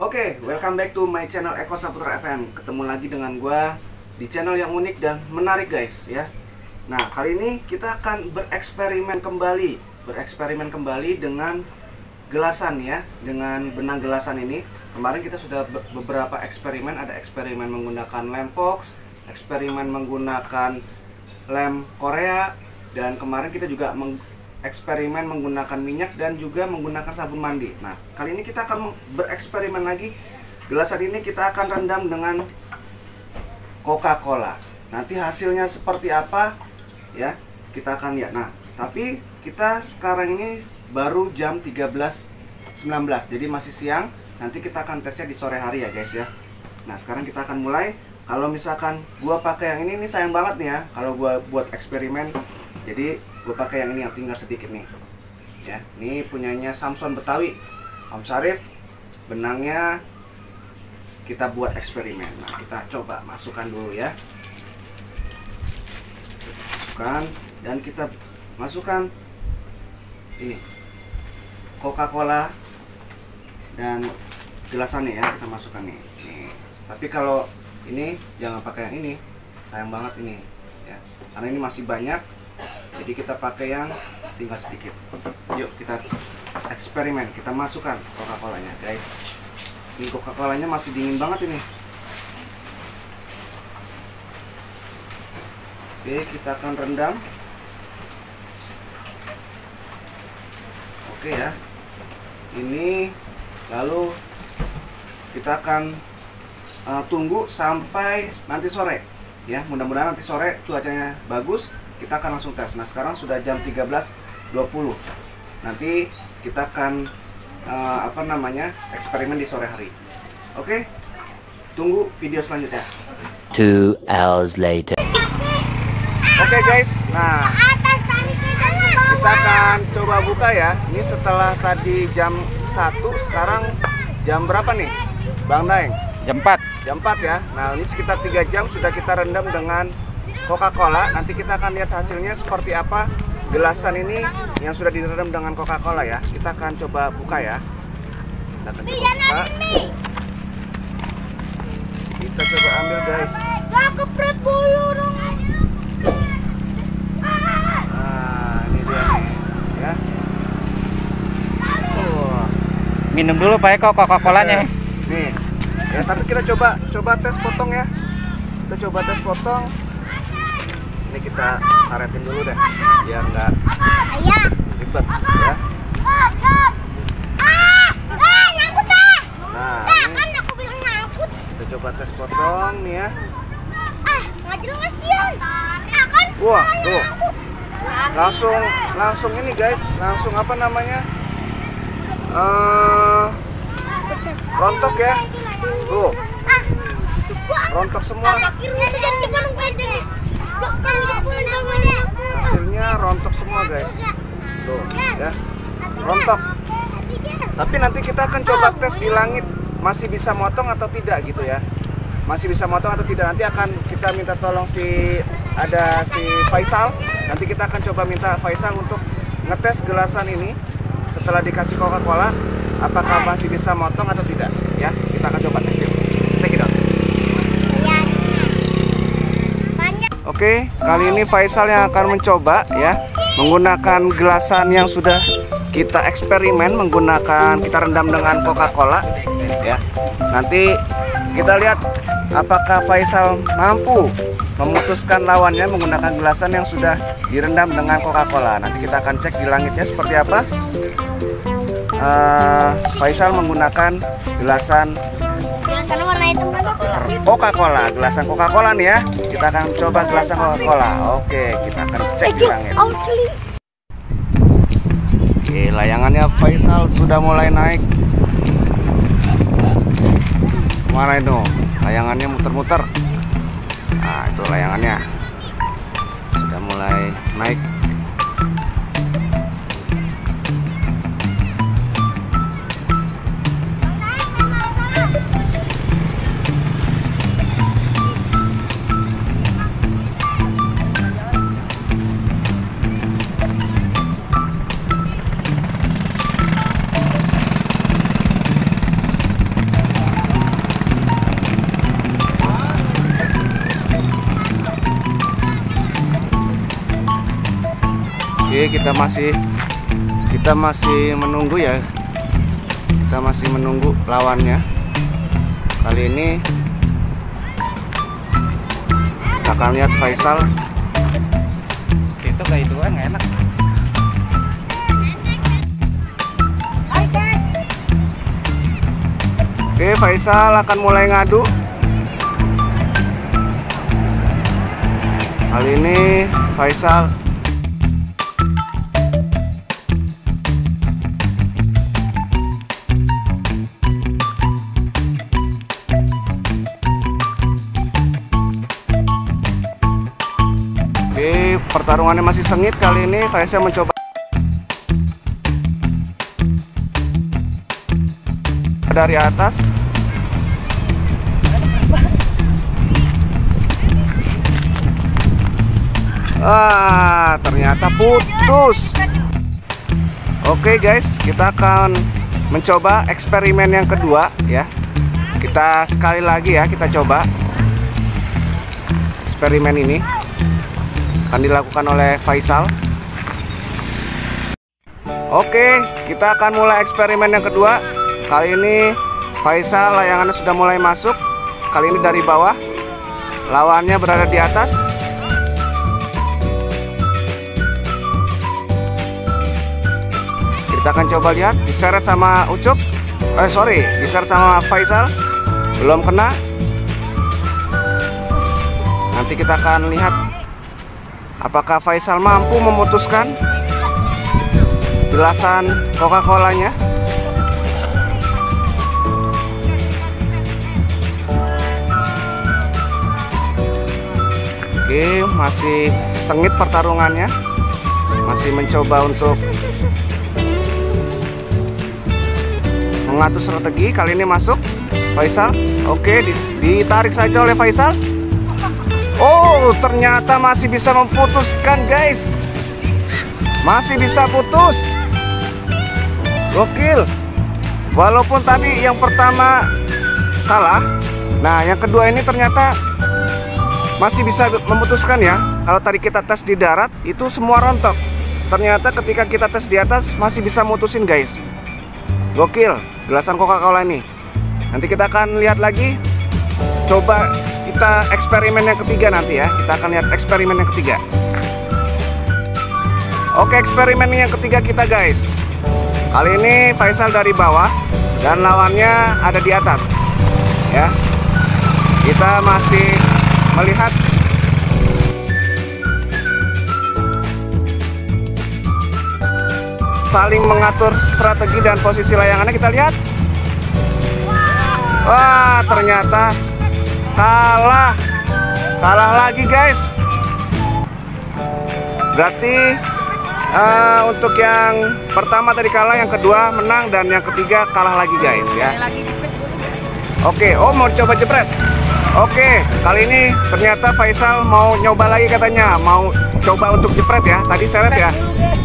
Oke, welcome back to my channel Eko Saputra FM. Ketemu lagi dengan gua di channel yang unik dan menarik guys ya. Nah, kali ini kita akan bereksperimen kembali dengan gelasan ya, dengan benang gelasan ini. Kemarin kita sudah beberapa eksperimen, ada eksperimen menggunakan lem Fox, eksperimen menggunakan lem Korea, dan kemarin kita juga eksperimen menggunakan minyak dan juga menggunakan sabun mandi. Nah, kali ini kita akan bereksperimen lagi. Gelasan ini kita akan rendam dengan Coca-Cola. Nanti hasilnya seperti apa ya, kita akan lihat. Nah, tapi kita sekarang ini baru jam 13.19, jadi masih siang. Nanti kita akan tesnya di sore hari ya guys ya. Nah, sekarang kita akan mulai. Kalau misalkan gua pakai yang ini sayang banget nih ya, kalau gua buat eksperimen. Jadi gue pakai yang ini yang tinggal sedikit nih ya. Ini punyanya Samson Betawi, Om Syarif. Benangnya kita buat eksperimen. Nah, kita coba masukkan dulu ya. Masukkan, dan kita masukkan ini Coca-Cola dan gelasannya ya, kita masukkan nih. Tapi kalau ini jangan pakai yang ini, sayang banget ini ya, karena ini masih banyak. Jadi kita pakai yang tinggal sedikit. Yuk kita eksperimen, kita masukkan Coca-Colanya guys. Ini Coca-Colanya masih dingin banget ini. Oke, kita akan rendam. Oke ya. Ini lalu kita akan tunggu sampai nanti sore ya. Mudah-mudahan nanti sore cuacanya bagus, kita akan langsung tes. Nah, sekarang sudah jam 13.20. Nanti kita akan eksperimen di sore hari. Oke, tunggu video selanjutnya. 2 hours later. Oke guys, nah kita akan coba buka ya. Ini setelah tadi jam 1, sekarang jam berapa nih Bang Daeng? Jam 4. Jam 4 ya. Nah, ini sekitar 3 jam sudah kita rendam dengan Coca-Cola. Nanti kita akan lihat hasilnya seperti apa gelasan ini yang sudah direndam dengan Coca-Cola ya. Kita akan coba buka ya. Kita akan coba buka. Kita coba ambil guys. Nah, ini dia nih ya. Minum dulu Pak Eko Coca-Colanya. Nih. Ya, tapi kita coba tes potong ya. Kita coba tes potong. Ini kita karetin dulu deh, biar nggak ribet ya. Nah, ini kita coba tes potong nih ya. Wah, tuh. Langsung ini guys, langsung apa namanya? Rontok ya. Tuh. Rontok semua. Hasilnya rontok semua guys. Tuh ya, rontok. Tapi nanti kita akan coba tes di langit, masih bisa motong atau tidak gitu ya. Masih bisa motong atau tidak, nanti akan kita minta tolong si Faisal. Nanti kita akan coba minta Faisal untuk ngetes gelasan ini setelah dikasih Coca-Cola, apakah masih bisa motong atau tidak ya. Kita akan coba tes. Check it out. Oke, kali ini Faisal yang akan mencoba ya, menggunakan gelasan yang sudah kita eksperimen menggunakan, kita rendam dengan Coca-Cola ya. Nanti kita lihat apakah Faisal mampu memutuskan lawannya menggunakan gelasan yang sudah direndam dengan Coca-Cola. Nanti kita akan cek di langitnya seperti apa. Faisal menggunakan gelasan warna hitam kan? Coca-Cola, gelasan Coca-Cola nih ya. Kita akan coba gelasan Coca-Cola. Oke, kita akan cek di langit. Oke, layangannya Faisal sudah mulai naik. Mana itu? Layangannya muter-muter. Nah, itu layangannya sudah mulai naik. Oke, kita masih menunggu ya. Kita masih menunggu lawannya. Kali ini kita akan lihat Faisal. Itu kayak itu kan enak. Oke, Faisal akan mulai ngadu. Kali ini Faisal pertarungannya masih sengit. Kali ini Faisal mencoba dari atas. Ternyata putus. Oke guys, kita akan mencoba eksperimen yang kedua ya. Kita sekali lagi ya, kita coba eksperimen ini. Akan dilakukan oleh Faisal. Oke, kita akan mulai eksperimen yang kedua. Kali ini Faisal layangannya sudah mulai masuk. Kali ini dari bawah. Lawannya berada di atas. Kita akan coba lihat. Diseret sama Ucup. Diseret sama Faisal. Belum kena. Nanti kita akan lihat apakah Faisal mampu memutuskan gelasan Coca-Colanya. Oke, masih sengit pertarungannya. Masih mencoba untuk mengatur strategi. Kali ini masuk Faisal. Oke, ditarik saja oleh Faisal. Oh, ternyata masih bisa memutuskan guys. Masih bisa putus. Gokil. Walaupun tadi yang pertama kalah, nah yang kedua ini ternyata masih bisa memutuskan ya. Kalau tadi kita tes di darat itu semua rontok. Ternyata ketika kita tes di atas masih bisa mutusin guys. Gokil gelasan Coca-Cola ini. Nanti kita akan lihat lagi. Coba kita eksperimen yang ketiga nanti ya. Kita akan lihat eksperimen yang ketiga. Oke, eksperimen yang ketiga kita guys. Kali ini Faisal dari bawah dan lawannya ada di atas. Ya. Kita masih melihat saling mengatur strategi dan posisi layangannya. Kita lihat. Wah, ternyata kalah lagi guys. Berarti untuk yang pertama tadi kalah, yang kedua menang, dan yang ketiga kalah lagi guys ya. Oke, oh mau coba jepret. Oke, kali ini ternyata Faisal mau nyoba lagi katanya. Mau coba untuk jepret ya. Tadi seret ya.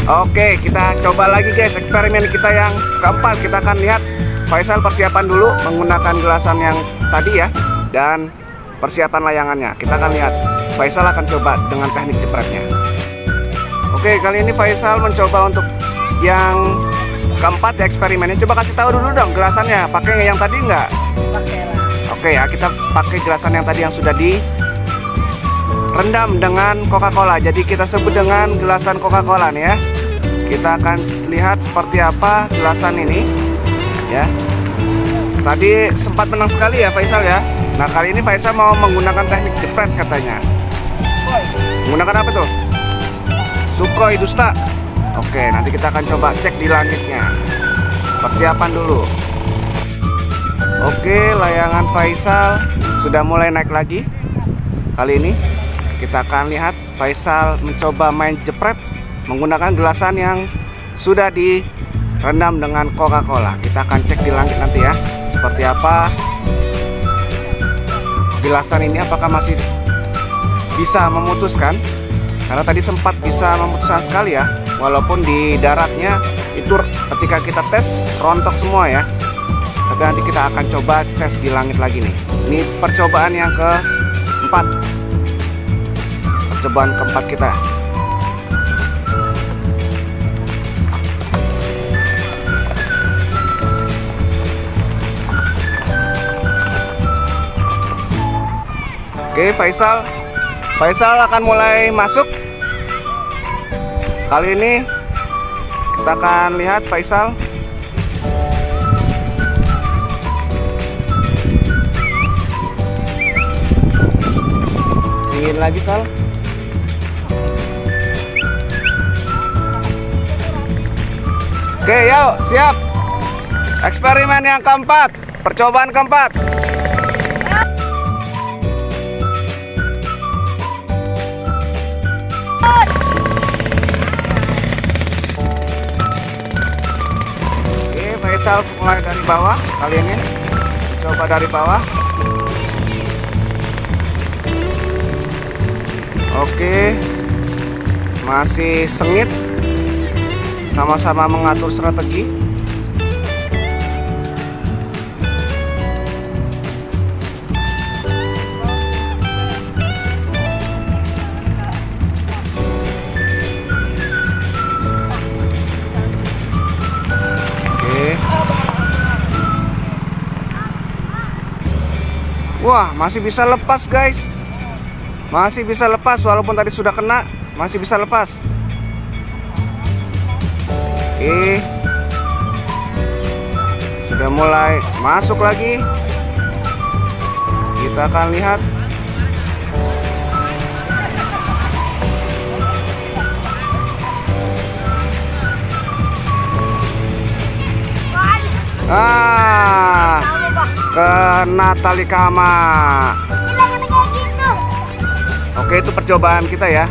Oke, kita coba lagi guys eksperimen kita yang keempat. Kita akan lihat Faisal persiapan dulu menggunakan gelasan yang tadi ya, dan persiapan layangannya. Kita akan lihat Faisal akan coba dengan teknik jepretnya. Oke, kali ini Faisal mencoba untuk yang keempat ya eksperimennya. Coba kasih tahu dulu dong gelasannya. Pakai yang tadi nggak? Oke ya, kita pakai gelasan yang tadi yang sudah direndam dengan Coca-Cola. Jadi kita sebut dengan gelasan Coca-Cola nih ya. Kita akan lihat seperti apa gelasan ini ya. Tadi sempat menang sekali ya Faisal ya. Nah, kali ini Faisal mau menggunakan teknik jepret katanya. Menggunakan apa tuh? Sukhoi Dusta. Oke, nanti kita akan coba cek di langitnya. Persiapan dulu. Oke, layangan Faisal sudah mulai naik lagi. Kali ini kita akan lihat Faisal mencoba main jepret menggunakan gelasan yang sudah direndam dengan Coca-Cola. Kita akan cek di langit nanti ya, seperti apa gelasan ini, apakah masih bisa memutuskan. Karena tadi sempat bisa memutuskan sekali ya, walaupun di daratnya itu ketika kita tes rontok semua ya. Tapi nanti kita akan coba tes di langit lagi nih. Ini percobaan yang keempat. Percobaan keempat kita. Oke, Faisal akan mulai masuk. Kali ini kita akan lihat Faisal. Ingin lagi, Sal. Oke, yuk, siap. Eksperimen yang keempat, percobaan keempat. Oke, Faisal mulai dari bawah kali ini. Coba dari bawah. Oke, masih sengit. Sama-sama mengatur strategi. Oke. Wah, masih bisa lepas, guys. Masih bisa lepas walaupun tadi sudah kena, masih bisa lepas. Oke. Sudah mulai masuk lagi. Kita akan lihat. Kena tali kama. Oke, itu percobaan kita ya.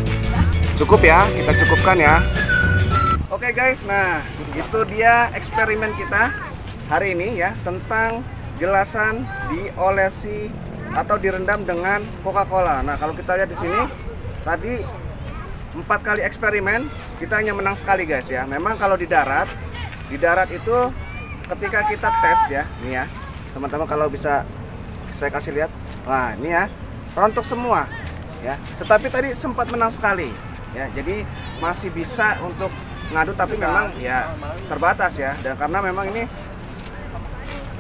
Cukup ya, kita cukupkan ya. Oke guys, nah itu dia eksperimen kita hari ini ya, tentang gelasan diolesi atau direndam dengan Coca-Cola. Nah, kalau kita lihat di sini tadi 4 kali eksperimen, kita hanya menang sekali guys ya. Memang kalau di darat itu ketika kita tes ya, nih ya teman-teman, kalau bisa saya kasih lihat. Nah, ini ya, rontok semua ya. Tetapi tadi sempat menang sekali ya. Jadi masih bisa untuk ngadu, tapi memang ya terbatas ya. Dan karena memang ini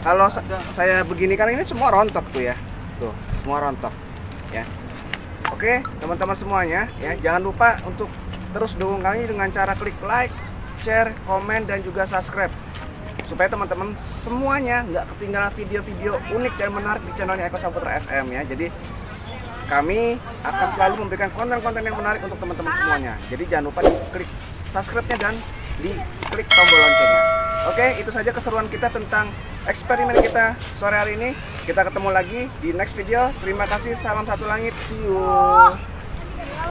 kalau saya begini kan ini semua rontok tuh ya. Tuh, semua rontok ya. Oke, teman-teman semuanya ya, jangan lupa untuk terus dukung kami dengan cara klik like, share, komen, dan juga subscribe, supaya teman-teman semuanya nggak ketinggalan video-video unik dan menarik di channelnya Eko Saputra FM ya. Jadi kami akan selalu memberikan konten-konten yang menarik untuk teman-teman semuanya. Jadi jangan lupa diklik subscribe-nya dan diklik tombol loncengnya. Oke, itu saja keseruan kita tentang eksperimen kita sore hari ini. Kita ketemu lagi di next video. Terima kasih, salam satu langit, see you.